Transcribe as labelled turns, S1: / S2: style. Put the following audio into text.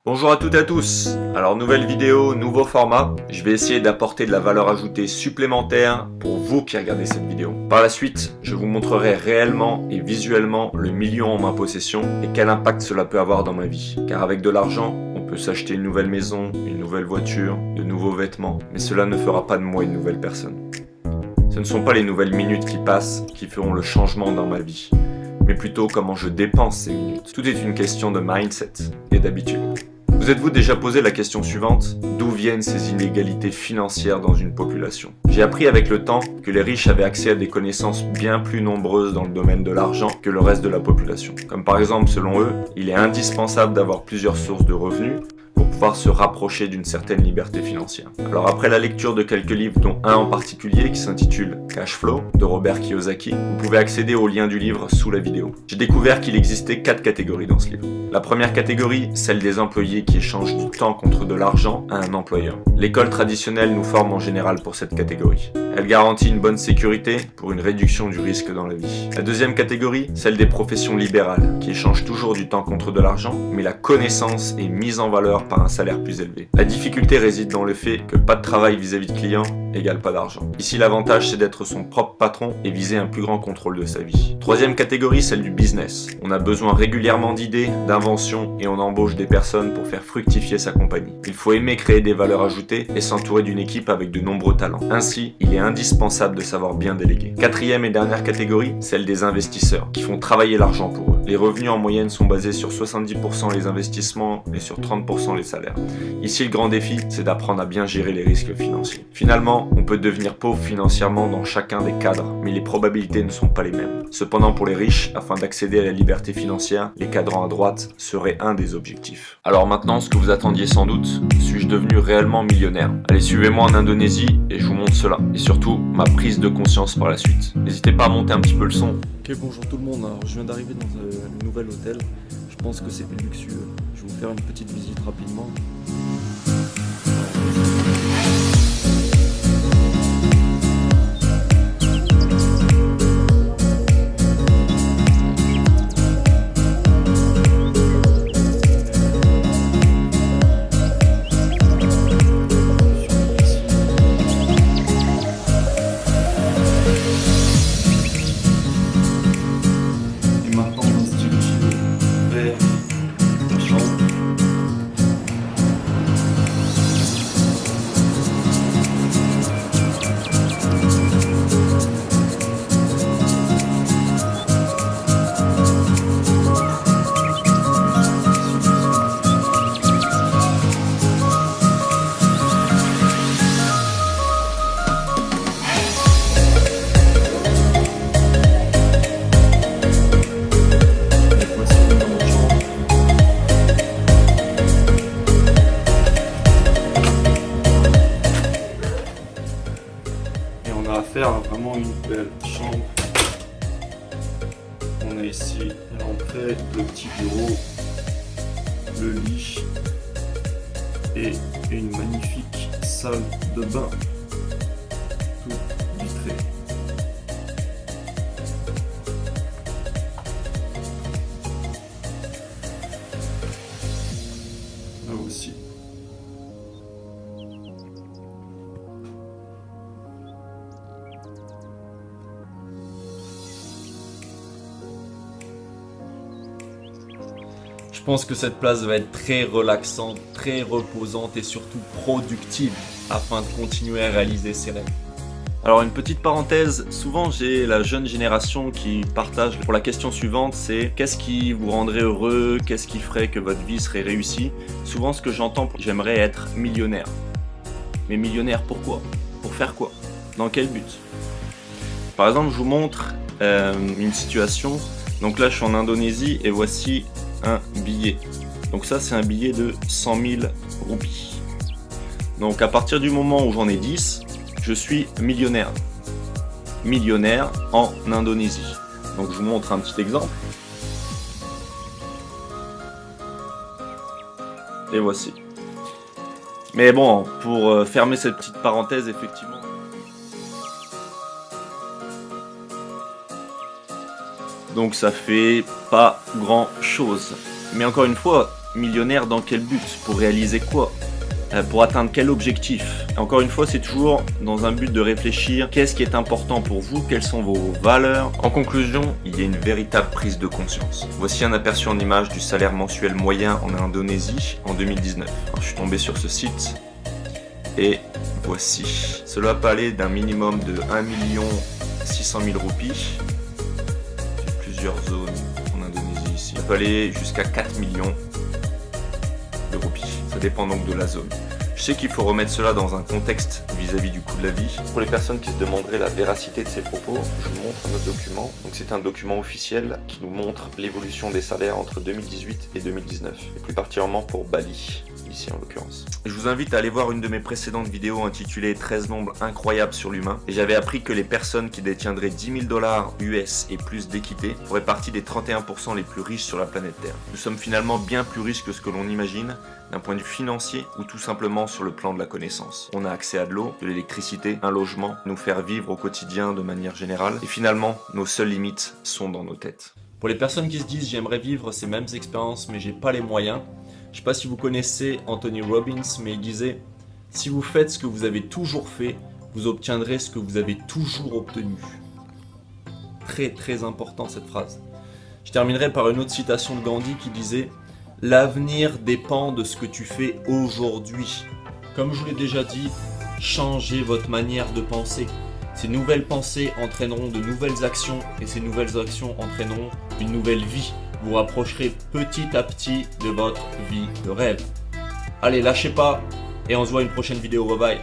S1: Bonjour à toutes et à tous. Alors nouvelle vidéo, nouveau format. Je vais essayer d'apporter de la valeur ajoutée supplémentaire pour vous qui regardez cette vidéo. Par la suite, je vous montrerai réellement et visuellement le million en ma possession et quel impact cela peut avoir dans ma vie. Car avec de l'argent, on peut s'acheter une nouvelle maison, une nouvelle voiture, de nouveaux vêtements, mais cela ne fera pas de moi une nouvelle personne. Ce ne sont pas les nouvelles minutes qui passent qui feront le changement dans ma vie, mais plutôt comment je dépense ces minutes. Tout est une question de mindset et d'habitude. Vous êtes-vous déjà posé la question suivante? D'où viennent ces inégalités financières dans une population? J'ai appris avec le temps que les riches avaient accès à des connaissances bien plus nombreuses dans le domaine de l'argent que le reste de la population. Comme par exemple, selon eux, il est indispensable d'avoir plusieurs sources de revenus pour pouvoir se rapprocher d'une certaine liberté financière. Alors après la lecture de quelques livres, dont un en particulier qui s'intitule Cash Flow de Robert Kiyosaki, vous pouvez accéder au lien du livre sous la vidéo. J'ai découvert qu'il existait 4 catégories dans ce livre. La première catégorie, celle des employés qui échangent du temps contre de l'argent à un employeur. L'école traditionnelle nous forme en général pour cette catégorie. Elle garantit une bonne sécurité pour une réduction du risque dans la vie. La deuxième catégorie, celle des professions libérales, qui échangent toujours du temps contre de l'argent, mais la connaissance est mise en valeur par un salaire plus élevé. La difficulté réside dans le fait que pas de travail vis-à-vis de clients égale pas d'argent. Ici, l'avantage, c'est d'être son propre patron et viser un plus grand contrôle de sa vie. Troisième catégorie, celle du business. On a besoin régulièrement d'idées, d'inventions et on embauche des personnes pour faire fructifier sa compagnie. Il faut aimer créer des valeurs ajoutées et s'entourer d'une équipe avec de nombreux talents. Ainsi, il est indispensable de savoir bien déléguer. Quatrième et dernière catégorie, celle des investisseurs, qui font travailler l'argent pour eux. Les revenus en moyenne sont basés sur 70% les investissements et sur 30% les salaires. Ici, le grand défi, c'est d'apprendre à bien gérer les risques financiers. Finalement, on peut devenir pauvre financièrement dans chacun des cadres, mais les probabilités ne sont pas les mêmes. Cependant, pour les riches, afin d'accéder à la liberté financière, les cadrans à droite seraient un des objectifs. Alors maintenant, ce que vous attendiez sans doute, suis-je devenu réellement millionnaire? Allez, suivez-moi en Indonésie et je vous montre cela. Et surtout, ma prise de conscience par la suite. N'hésitez pas à monter un petit peu le son.
S2: Ok, bonjour tout le monde. Alors, je viens d'arriver dans un nouvel hôtel. Je pense que c'est luxueux. Je vais vous faire une petite visite rapidement. Vraiment une belle chambre. On a ici l'entrée, le petit bureau, le lit et une magnifique salle de bain, tout vitré. Là aussi.
S3: Je pense que cette place va être très relaxante, très reposante et surtout productive afin de continuer à réaliser ses rêves. Alors une petite parenthèse, souvent j'ai la jeune génération qui partage pour la question suivante, c'est qu'est-ce qui vous rendrait heureux, qu'est-ce qui ferait que votre vie serait réussie? Souvent ce que j'entends, j'aimerais être millionnaire. Mais millionnaire pourquoi? Pour faire quoi? Dans quel but? Par exemple, je vous montre une situation. Donc là je suis en Indonésie et voici un billet. Donc ça c'est un billet de 100 000 roupies. Donc à partir du moment où j'en ai 10, je suis millionnaire. Millionnaire en Indonésie. Donc je vous montre un petit exemple. Et voici. Mais bon, pour fermer cette petite parenthèse, effectivement. Donc ça fait pas grand chose. Mais encore une fois, millionnaire dans quel but? Pour réaliser quoi? Pour atteindre quel objectif? Encore une fois, c'est toujours dans un but de réfléchir qu'est-ce qui est important pour vous, quelles sont vos valeurs. En conclusion, il y a une véritable prise de conscience. Voici un aperçu en image du salaire mensuel moyen en Indonésie en 2019. Alors, je suis tombé sur ce site et voici. Cela peut aller d'un minimum de 1 600 000 roupies. J'ai plusieurs zones en Indonésie ici. Ça peut aller jusqu'à 4 millions de roupies. Ça dépend donc de la zone. Je sais qu'il faut remettre cela dans un contexte vis-à-vis du coût de la vie. Pour les personnes qui se demanderaient la véracité de ces propos, je vous montre notre document. Donc c'est un document officiel qui nous montre l'évolution des salaires entre 2018 et 2019. Et plus particulièrement pour Bali, ici en l'occurrence. Je vous invite à aller voir une de mes précédentes vidéos intitulée 13 nombres incroyables sur l'humain. Et j'avais appris que les personnes qui détiendraient 10 000 $ US et plus d'équité feraient partie des 31% les plus riches sur la planète Terre. Nous sommes finalement bien plus riches que ce que l'on imagine, d'un point de vue financier ou tout simplement sur le plan de la connaissance. On a accès à de l'eau, de l'électricité, un logement, nous faire vivre au quotidien de manière générale. Et finalement, nos seules limites sont dans nos têtes. Pour les personnes qui se disent j'aimerais vivre ces mêmes expériences mais j'ai pas les moyens, je sais pas si vous connaissez Anthony Robbins, mais il disait « Si vous faites ce que vous avez toujours fait, vous obtiendrez ce que vous avez toujours obtenu. » Très très important cette phrase. Je terminerai par une autre citation de Gandhi qui disait « L'avenir dépend de ce que tu fais aujourd'hui. » Comme je vous l'ai déjà dit, changez votre manière de penser. Ces nouvelles pensées entraîneront de nouvelles actions et ces nouvelles actions entraîneront une nouvelle vie. Vous rapprocherez petit à petit de votre vie de rêve. Allez, lâchez pas et on se voit une prochaine vidéo. Bye bye.